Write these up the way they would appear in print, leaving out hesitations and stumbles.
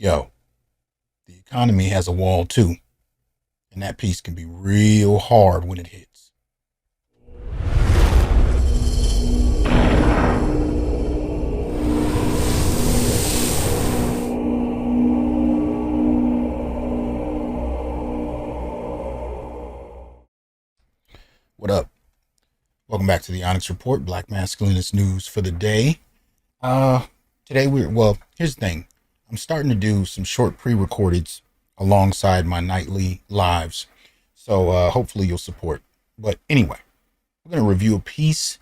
Yo, the economy has a wall too, and that piece can be real hard when it hits. What up? Welcome back to the Onyx Report, Black Masculinist news for the day. Today here's the thing. I'm starting to do some short pre-recordeds alongside my nightly lives. So hopefully you'll support. But anyway, we're going to review a piece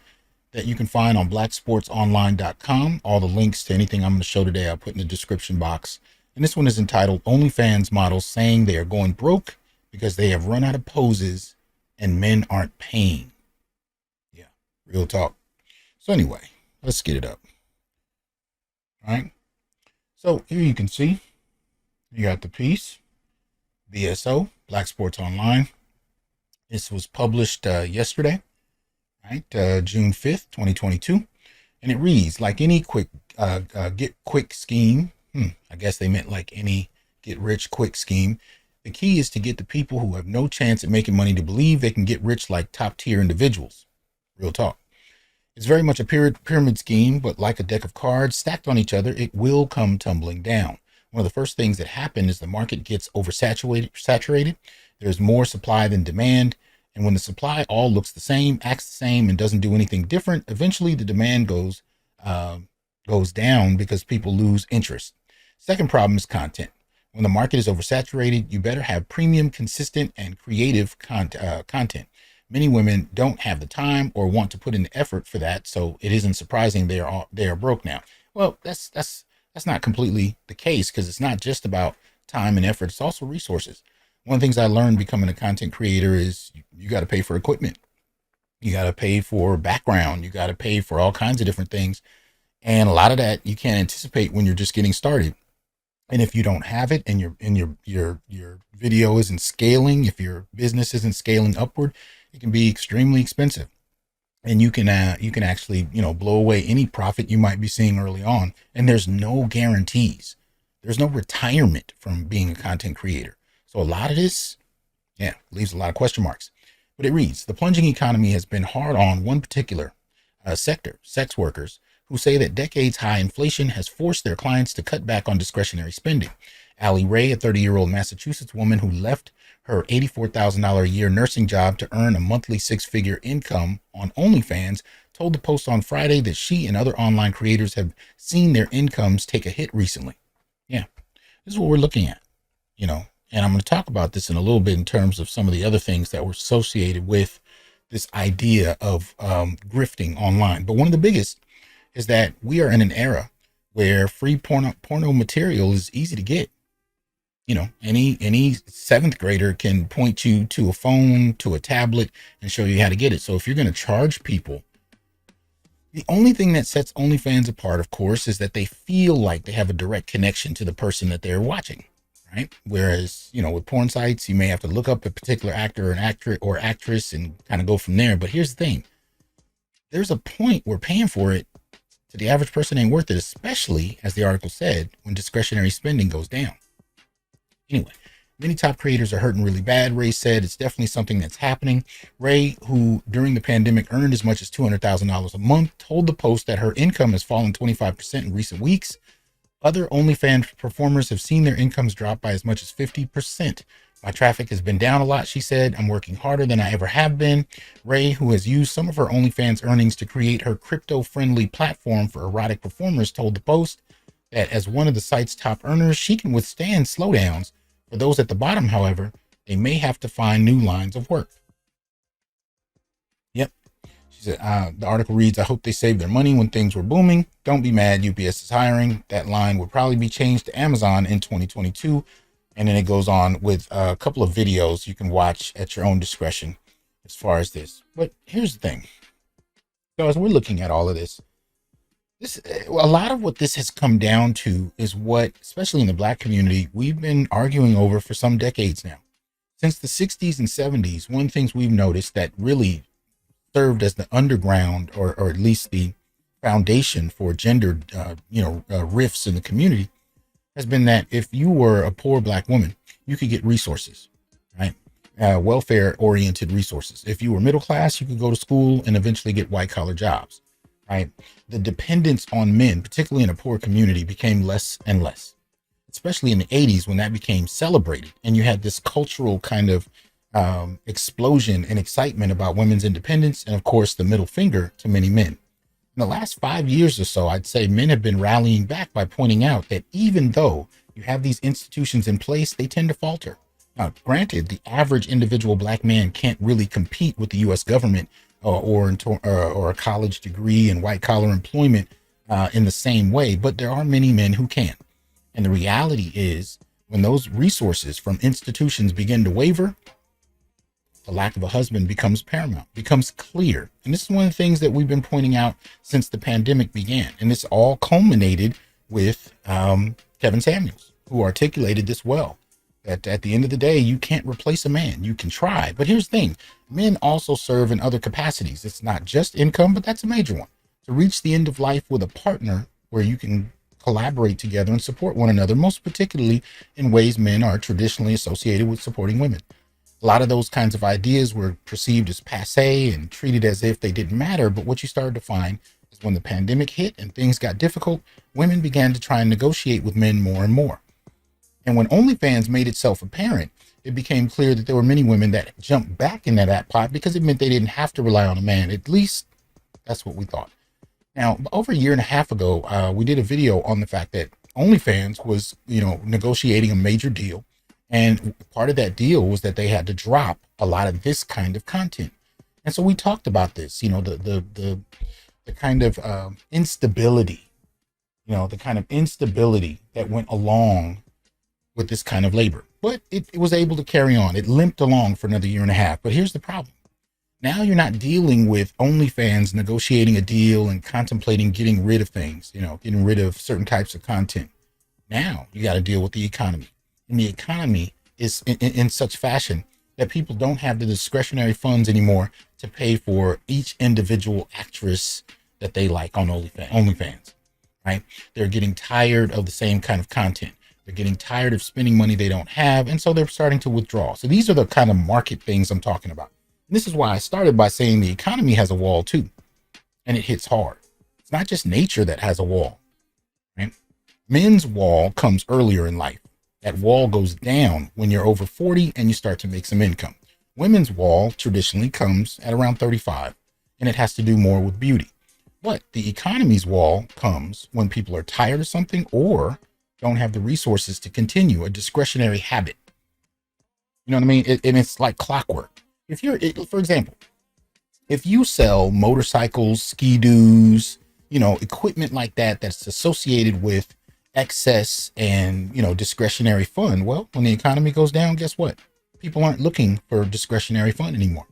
that you can find on blacksportsonline.com. All the links to anything I'm going to show today I'll put in the description box. And this one is entitled OnlyFans Models Saying They Are Going Broke Because They Have Run Out of Poses and Men Aren't Paying. Yeah, real talk. So anyway, let's get it up. All right. So here you can see, you got the piece, BSO, Black Sports Online. This was published yesterday, right, June 5th, 2022. And it reads, like any quick get quick scheme, I guess they meant like any get rich quick scheme, the key is to get the people who have no chance at making money to believe they can get rich like top tier individuals. Real talk. It's very much a pyramid scheme, but like a deck of cards stacked on each other, it will come tumbling down. One of the first things that happen is the market gets oversaturated. There's more supply than demand. And when the supply all looks the same, acts the same, and doesn't do anything different, eventually the demand goes down because people lose interest. Second problem is content. When the market is oversaturated, you better have premium, consistent, and creative content. Many women don't have the time or want to put in the effort for that, so it isn't surprising they are broke now. Well, that's not completely the case, because it's not just about time and effort, it's also resources. One of the things I learned becoming a content creator is you got to pay for equipment. You got to pay for background. You got to pay for all kinds of different things. And a lot of that you can't anticipate when you're just getting started. And if you don't have it and your video isn't scaling, if your business isn't scaling upward, it can be extremely expensive. And you can actually, blow away any profit you might be seeing early on. And there's no guarantees. There's no retirement from being a content creator. So a lot of this, leaves a lot of question marks. But it reads, the plunging economy has been hard on one particular sector, sex workers, who say that decades-high inflation has forced their clients to cut back on discretionary spending. Allie Ray, a 30-year-old Massachusetts woman who left her $84,000 a year nursing job to earn a monthly six-figure income on OnlyFans, told the Post on Friday that she and other online creators have seen their incomes take a hit recently. Yeah, this is what we're looking at, and I'm going to talk about this in a little bit in terms of some of the other things that were associated with this idea of grifting online. But one of the biggest is that we are in an era where free porno material is easy to get. Any seventh grader can point you to a phone, to a tablet, and show you how to get it. So if you're going to charge people, the only thing that sets OnlyFans apart, of course, is that they feel like they have a direct connection to the person that they're watching, right? Whereas, with porn sites, you may have to look up a particular actor or actress and kind of go from there. But here's the thing. There's a point where paying for it to the average person ain't worth it, especially, as the article said, when discretionary spending goes down. Anyway, many top creators are hurting really bad, Ray said. It's definitely something that's happening. Ray, who during the pandemic earned as much as $200,000 a month, told the Post that her income has fallen 25% in recent weeks. Other OnlyFans performers have seen their incomes drop by as much as 50%. My traffic has been down a lot, she said. I'm working harder than I ever have been. Ray, who has used some of her OnlyFans earnings to create her crypto-friendly platform for erotic performers, told the Post that as one of the site's top earners, she can withstand slowdowns. For those at the bottom, however, they may have to find new lines of work. Yep. She said, the article reads, I hope they saved their money when things were booming. Don't be mad, UPS is hiring. That line would probably be changed to Amazon in 2022. And then it goes on with a couple of videos you can watch at your own discretion as far as this. But here's the thing. So as we're looking at all of this, a lot of what this has come down to is what, especially in the Black community, we've been arguing over for some decades now. Since the 60s and 70s, one of the things we've noticed that really served as the underground or at least the foundation for gendered, rifts in the community has been that if you were a poor black woman, you could get resources, right? Welfare oriented resources. If you were middle class, you could go to school and eventually get white collar jobs, right? The dependence on men, particularly in a poor community, became less and less, especially in the 80s when that became celebrated. And you had this cultural kind of explosion and excitement about women's independence. And of course, the middle finger to many men. In the last 5 years or so, I'd say men have been rallying back by pointing out that even though you have these institutions in place, they tend to falter. Now, granted, the average individual black man can't really compete with the U.S. government or a college degree and white collar employment in the same way, but there are many men who can. And the reality is, when those resources from institutions begin to waver, the lack of a husband becomes paramount, becomes clear. And this is one of the things that we've been pointing out since the pandemic began. And this all culminated with Kevin Samuels, who articulated this well, that at the end of the day, you can't replace a man. You can try. But here's the thing. Men also serve in other capacities. It's not just income, but that's a major one. To reach the end of life with a partner where you can collaborate together and support one another, most particularly in ways men are traditionally associated with supporting women. A lot of those kinds of ideas were perceived as passé and treated as if they didn't matter. But what you started to find is when the pandemic hit and things got difficult, women began to try and negotiate with men more and more. And when OnlyFans made itself apparent, it became clear that there were many women that jumped back into that pot because it meant they didn't have to rely on a man. At least that's what we thought. Now, over a year and a half ago, we did a video on the fact that OnlyFans was, negotiating a major deal. And part of that deal was that they had to drop a lot of this kind of content. And so we talked about this, the kind of instability, the kind of instability that went along with this kind of labor. But it was able to carry on. It limped along for another year and a half. But here's the problem. Now you're not dealing with OnlyFans negotiating a deal and contemplating getting rid of things, getting rid of certain types of content. Now you got to deal with the economy. And the economy is in such fashion that people don't have the discretionary funds anymore to pay for each individual actress that they like on OnlyFans, right? They're getting tired of the same kind of content. They're getting tired of spending money they don't have. And so they're starting to withdraw. So these are the kind of market things I'm talking about. And this is why I started by saying the economy has a wall too, and it hits hard. It's not just nature that has a wall, right? Men's wall comes earlier in life. That wall goes down when you're over 40 and you start to make some income. Women's wall traditionally comes at around 35, and it has to do more with beauty. But the economy's wall comes when people are tired of something or don't have the resources to continue a discretionary habit. You know what I mean? And it's like clockwork. For example, if you sell motorcycles, ski-doos, equipment like that, that's associated with excess and discretionary fun, well, when the economy goes down, guess what? People aren't looking for discretionary fun anymore.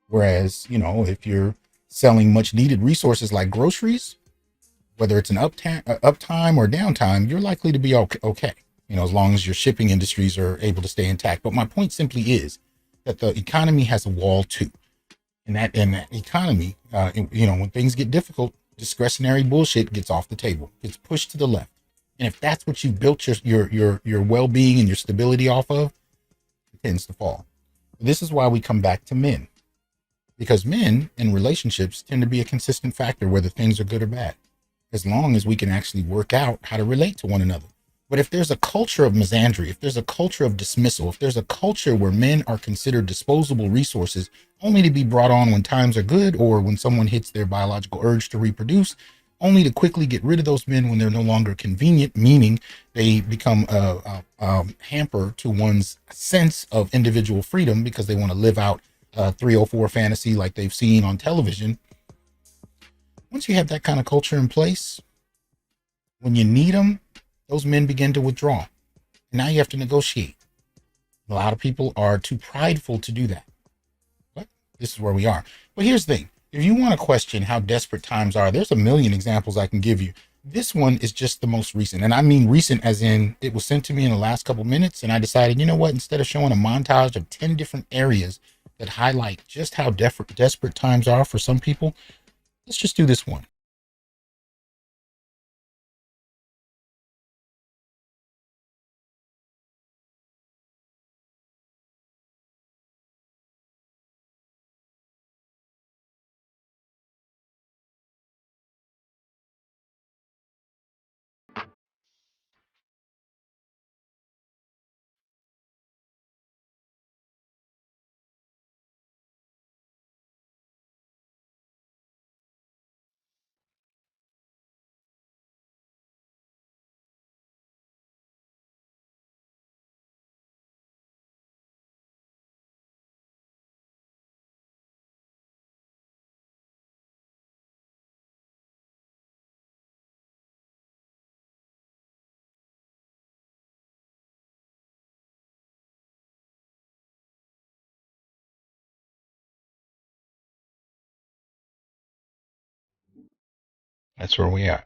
Whereas if you're selling much needed resources like groceries, whether it's an uptime or downtime, you're likely to be okay, as long as your shipping industries are able to stay intact. But my point simply is that the economy has a wall too, and that economy, when things get difficult, discretionary bullshit gets off the table, gets pushed to the left. And if that's what you built your well-being and your stability off of, it tends to fall. This is why we come back to men, because men in relationships tend to be a consistent factor, whether things are good or bad, as long as we can actually work out how to relate to one another. But if there's a culture of misandry, if there's a culture of dismissal, if there's a culture where men are considered disposable resources only to be brought on when times are good or when someone hits their biological urge to reproduce, only to quickly get rid of those men when they're no longer convenient, meaning they become a hamper to one's sense of individual freedom because they want to live out a 304 fantasy like they've seen on television. Once you have that kind of culture in place, when you need them, those men begin to withdraw. And now you have to negotiate. A lot of people are too prideful to do that. But this is where we are. But here's the thing. If you want to question how desperate times are, there's a million examples I can give you. This one is just the most recent. And I mean recent as in it was sent to me in the last couple minutes. And I decided, you know what, instead of showing a montage of 10 different areas that highlight just how desperate times are for some people, let's just do this one. That's where we are.